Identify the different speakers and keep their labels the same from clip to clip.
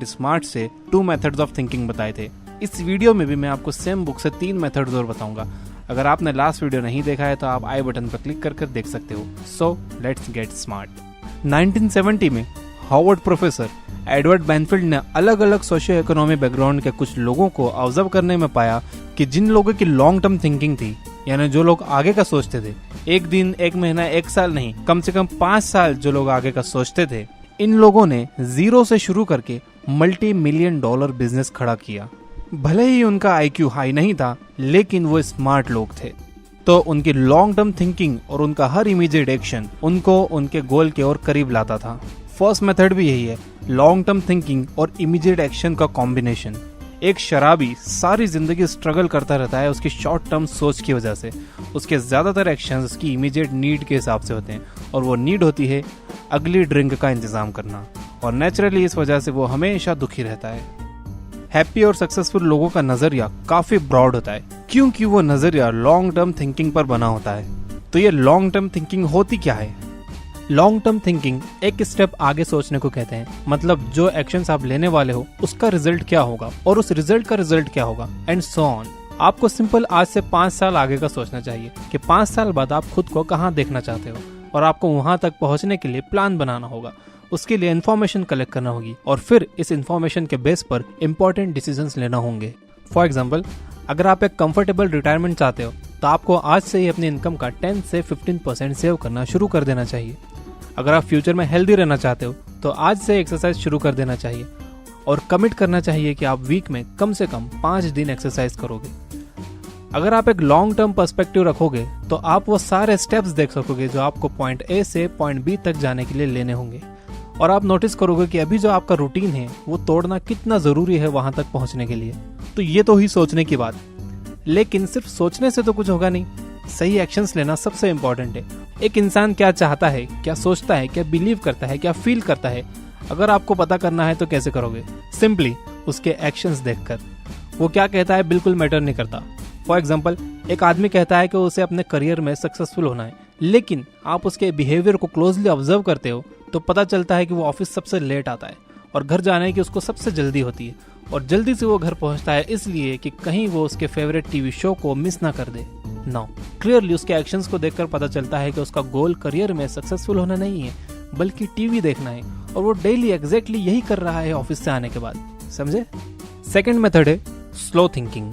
Speaker 1: Smart से 2 methods of thinking बताए थे। इस वीडियो में भी मैं आपको सेम बुक से 3 मेथड्स और बताऊंगा। अगर आपने लास्ट वीडियो नहीं देखा है तो आप आई बटन पर क्लिक कर देख सकते हो। So let's get smart. 1970 में हार्वर्ड प्रोफेसर एडवर्ड बैनफील्ड ने अलग अलग सोशियो इकोनॉमी बैकग्राउंड के कुछ लोगों को ऑब्जर्व करने में पाया कि जिन लोगों की लॉन्ग टर्म थिंकिंग थी, यानी जो लोग आगे का सोचते थे, एक दिन, एक महीना, एक साल नहीं, कम से कम 5 साल जो लोग आगे का सोचते थे, इन लोगों ने जीरो से शुरू करके $multi-million बिजनेस खड़ा किया। भले ही उनका आईक्यू हाई नहीं था, लेकिन वो स्मार्ट लोग थे, तो उनकी लॉन्ग टर्म थिंकिंग और उनका हर इमीडिएट एक्शन उनको उनके गोल के और करीब लाता था। फर्स्ट मेथड भी यही है, लॉन्ग टर्म थिंकिंग और इमीडिएट एक्शन का कॉम्बिनेशन। एक शराबी सारी जिंदगी स्ट्रगल करता रहता है उसकी शॉर्ट टर्म सोच की वजह से। उसके ज्यादातर एक्शंस उसकी इमीडिएट नीड के हिसाब से होते हैं, और वो नीड होती है अगली ड्रिंक का इंतजाम करना, और नेचुरली इस वजह से वो हमेशा दुखी रहता है। हैप्पी और सक्सेसफुल लोगों का नजरिया काफी ब्रॉड होता है, क्योंकि वो नजरिया लॉन्ग टर्म थिंकिंग पर बना होता है। तो ये लॉन्ग टर्म थिंकिंग होती क्या है? लॉन्ग टर्म थिंकिंग एक स्टेप आगे सोचने को कहते हैं। मतलब जो एक्शंस आप लेने वाले हो उसका रिजल्ट क्या होगा, और उस रिजल्ट का रिजल्ट क्या होगा, एंड सो ऑन। आपको सिंपल आज से 5 साल आगे का सोचना चाहिए कि 5 साल बाद आप खुद को कहाँ देखना चाहते हो, और आपको वहां तक पहुंचने के लिए प्लान बनाना होगा। उसके लिए इन्फॉर्मेशन कलेक्ट करना होगी, और फिर इस इन्फॉर्मेशन के बेस पर इंपॉर्टेंट डिसीजंस लेना होंगे। फॉर एग्जाम्पल, अगर आप एक कंफर्टेबल रिटायरमेंट चाहते हो तो आपको आज से ही अपनी इनकम का 10 से 15% सेव करना शुरू कर देना चाहिए। अगर आप फ्यूचर में हेल्दी रहना चाहते हो तो आज से एक्सरसाइज शुरू कर देना चाहिए, और कमिट करना चाहिए कि आप वीक में कम से कम 5 दिन एक्सरसाइज करोगे। अगर आप एक लॉन्ग टर्म पर्सपेक्टिव रखोगे तो आप वो सारे स्टेप्स देख सकोगे जो आपको पॉइंट ए से पॉइंट बी तक जाने के लिए लेने होंगे, और आप नोटिस करोगे कि अभी जो आपका रूटीन है वो तोड़ना कितना जरूरी है वहां तक पहुंचने के लिए। तो ये तो ही सोचने की बात, लेकिन सिर्फ सोचने से तो कुछ होगा नहीं, सही एक्शंस लेना सबसे इंपॉर्टेंट है। एक इंसान क्या चाहता है, क्या सोचता है, क्या बिलीव करता है, क्या फील करता है, अगर आपको पता करना है तो कैसे करोगे? सिंपली उसके एक्शंस देखकर। वो क्या कहता है बिल्कुल मैटर नहीं करता। फॉर एग्जाम्पल, एक आदमी कहता है कि उसे अपने करियर में सक्सेसफुल होना है, लेकिन आप उसके बिहेवियर को क्लोजली ऑब्जर्व करते हो तो पता चलता है कि वो ऑफिस सबसे लेट आता है, और घर जाने की उसको सबसे जल्दी होती है, और जल्दी से वो घर पहुंचता है इसलिए कि कहीं वो उसके फेवरेट टीवी शो को मिस ना कर दे। नाउ क्लियरली उसके एक्शंस को देखकर पता चलता है कि उसका गोल करियर में सक्सेसफुल होना नहीं है, बल्कि टीवी देखना है, और वो डेली एग्जैक्टली यही कर रहा है ऑफिस से आने के बाद। समझे? सेकंड मेथड है स्लो थिंकिंग।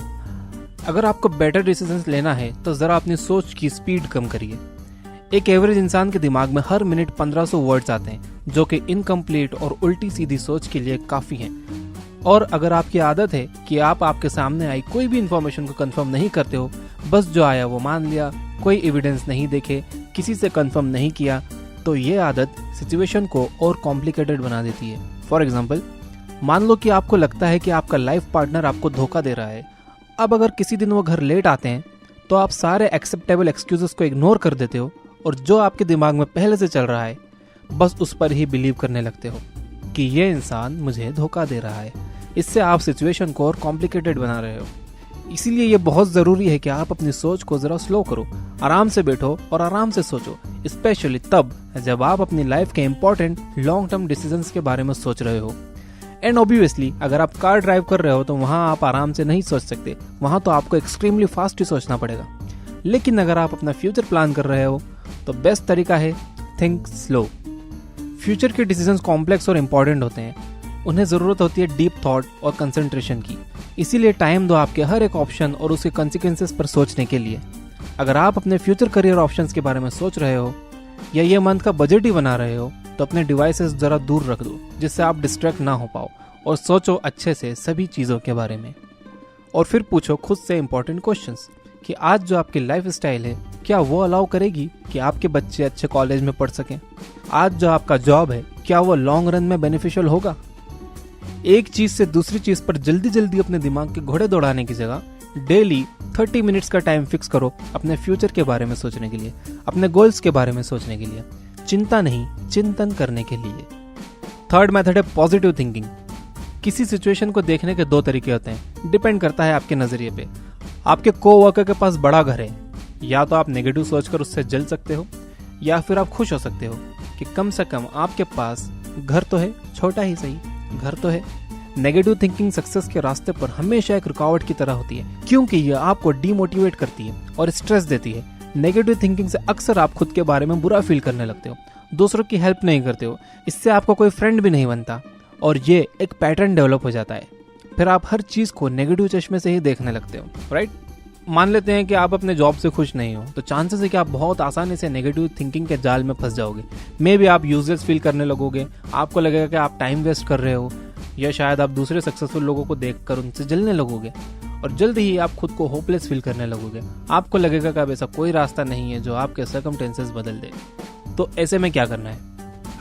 Speaker 1: अगर आपको बेटर डिसीजंस लेना है तो जरा अपनी सोच की स्पीड कम करिए। एक एवरेज इंसान के दिमाग में हर मिनट 1500 वर्ड्स आते हैं, जो कि इनकम्प्लीट और उल्टी सीधी सोच के लिए काफी हैं। और अगर आपकी आदत है कि आप आपके सामने आई कोई भी इंफॉर्मेशन को कंफर्म नहीं करते हो, बस जो आया वो मान लिया, कोई एविडेंस नहीं देखे, किसी से कंफर्म नहीं किया, तो ये आदत सिचुएशन को और कॉम्प्लिकेटेड बना देती है। फॉर एग्जाम्पल, मान लो कि आपको लगता है कि आपका लाइफ पार्टनर आपको धोखा दे रहा है। अब अगर किसी दिन वो घर लेट आते हैं तो आप सारे एक्सेप्टेबल एक्सक्यूजेस को इग्नोर कर देते हो, और जो आपके दिमाग में पहले से चल रहा है बस उस पर ही बिलीव करने लगते हो कि ये इंसान मुझे धोखा दे रहा है। इससे आप सिचुएशन को और कॉम्प्लिकेटेड बना रहे हो। इसीलिए ये बहुत जरूरी है कि आप अपनी सोच को जरा स्लो करो, आराम से बैठो और आराम से सोचो, स्पेशली तब जब आप अपनी लाइफ के इंपॉर्टेंट लॉन्ग टर्म डिसीजंस के बारे में सोच रहे हो। एंड ऑब्वियसली अगर आप कार ड्राइव कर रहे हो तो वहां आप आराम से नहीं सोच सकते, वहां तो आपको एक्सट्रीमली फास्ट ही सोचना पड़ेगा। लेकिन अगर आप अपना फ्यूचर प्लान कर रहे हो तो बेस्ट तरीका है थिंक स्लो। फ्यूचर के डिसीजंस कॉम्प्लेक्स और इंपॉर्टेंट होते हैं, उन्हें जरूरत होती है डीप थॉट और कंसंट्रेशन की। इसीलिए टाइम दो आपके हर एक ऑप्शन और उसके कॉन्सिक्वेंसेस पर सोचने के लिए। अगर आप अपने फ्यूचर करियर ऑप्शंस के बारे में सोच रहे हो या ये मंथ का बजट ही बना रहे हो तो अपने डिवाइसेस जरा दूर रख दो, जिससे आप डिस्ट्रैक्ट ना हो पाओ, और सोचो अच्छे से सभी चीज़ों के बारे में। और फिर पूछो खुद से इंपॉर्टेंट क्वेश्चंस कि आज जो आपकी लाइफ स्टाइल है क्या वो अलाउ करेगी कि आपके बच्चे अच्छे कॉलेज में पढ़ सकें? आज जो आपका जॉब है क्या वो लॉन्ग रन में बेनिफिशियल होगा? एक चीज से दूसरी चीज पर जल्दी जल्दी अपने दिमाग के घोड़े दौड़ाने की जगह डेली 30 मिनट्स का टाइम फिक्स करो अपने फ्यूचर के बारे में सोचने के लिए, अपने गोल्स के बारे में सोचने के लिए, चिंता नहीं चिंतन करने के लिए। थर्ड मेथड है पॉजिटिव थिंकिंग। किसी सिचुएशन को देखने के 2 तरीके होते हैं, डिपेंड करता है आपके नजरिए पे। आपके कोवर्कर के पास बड़ा घर है, या तो आप नेगेटिव सोचकर उससे जल सकते हो, या फिर आप खुश हो सकते हो कि कम से कम आपके पास घर तो है, छोटा ही सही घर तो है। नेगेटिव थिंकिंग सक्सेस के रास्ते पर हमेशा एक रुकावट की तरह होती है, क्योंकि यह आपको डीमोटिवेट करती है और स्ट्रेस देती है। नेगेटिव थिंकिंग से अक्सर आप खुद के बारे में बुरा फील करने लगते हो, दूसरों की हेल्प नहीं करते हो, इससे आपका कोई फ्रेंड भी नहीं बनता और ये एक पैटर्न डेवलप हो जाता है। फिर आप हर चीज को नेगेटिव चश्मे से ही देखने लगते हो, राइट? मान लेते हैं कि आप अपने जॉब से खुश नहीं हो, तो चांसेस है कि आप बहुत आसानी से नेगेटिव थिंकिंग के जाल में फंस जाओगे। मे भी आप यूजलेस फील करने लगोगे, आपको लगेगा कि आप टाइम वेस्ट कर रहे हो, या शायद आप दूसरे सक्सेसफुल लोगों को देखकर उनसे जलने लगोगे और जल्द ही आप खुद को होपलेस फील करने लगोगे। आपको लगेगा कि अब ऐसा कोई रास्ता नहीं है जो आपके सर्कमस्टेंसेस बदल दे। तो ऐसे में क्या करना है?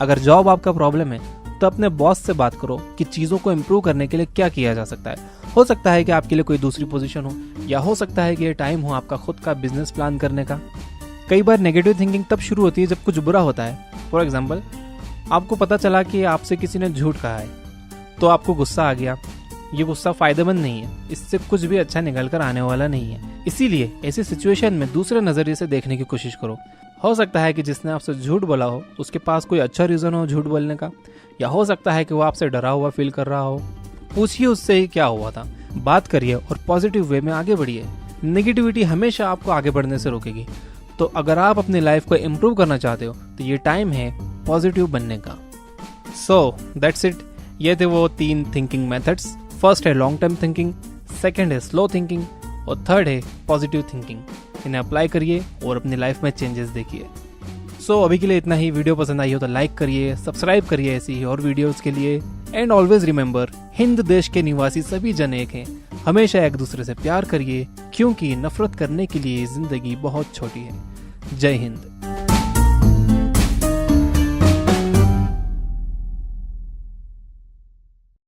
Speaker 1: अगर जॉब आपका प्रॉब्लम है तो अपने बॉस से बात करो कि चीज़ों को इम्प्रूव करने के लिए क्या किया जा सकता है। हो सकता है कि आपके लिए कोई दूसरी पोजीशन हो, या हो सकता है कि ये टाइम हो आपका खुद का बिजनेस प्लान करने का। कई बार नेगेटिव थिंकिंग तब शुरू होती है जब कुछ बुरा होता है। फॉर एग्जाम्पल, आपको पता चला कि आपसे किसी ने झूठ कहा है, तो आपको गुस्सा आ गया। ये गुस्सा फायदेमंद नहीं है, इससे कुछ भी अच्छा निकल कर आने वाला नहीं है। इसीलिए ऐसी सिचुएशन में दूसरे नजरिए से देखने की कोशिश करो। हो सकता है कि जिसने आपसे झूठ बोला हो उसके पास कोई अच्छा रीजन हो झूठ बोलने का, या हो सकता है कि वो आपसे डरा हुआ फील कर रहा हो। पूछिए उससे ही क्या हुआ था, बात करिए और पॉजिटिव वे में आगे बढ़िए। नेगेटिविटी हमेशा आपको आगे बढ़ने से रोकेगी। तो अगर आप अपनी लाइफ को इम्प्रूव करना चाहते हो तो ये टाइम है पॉजिटिव बनने का। So that's it. ये थे वो 3 थिंकिंग मेथड्स। फर्स्ट है लॉन्ग टर्म थिंकिंग, सेकंड है स्लो थिंकिंग और थर्ड है पॉजिटिव थिंकिंग। इन्हें अप्लाई करिए और अपनी लाइफ में चेंजेस देखिए। सो अभी के लिए इतना ही। वीडियो पसंद आई हो तो लाइक करिए, सब्सक्राइब करिए ऐसी ही और वीडियोस के लिए। एंड ऑलवेज रिमेंबर, हिंद देश के निवासी सभी जन एक हैं। हमेशा एक दूसरे से प्यार करिए, क्योंकि नफरत करने के लिए जिंदगी बहुत छोटी है। जय हिंद।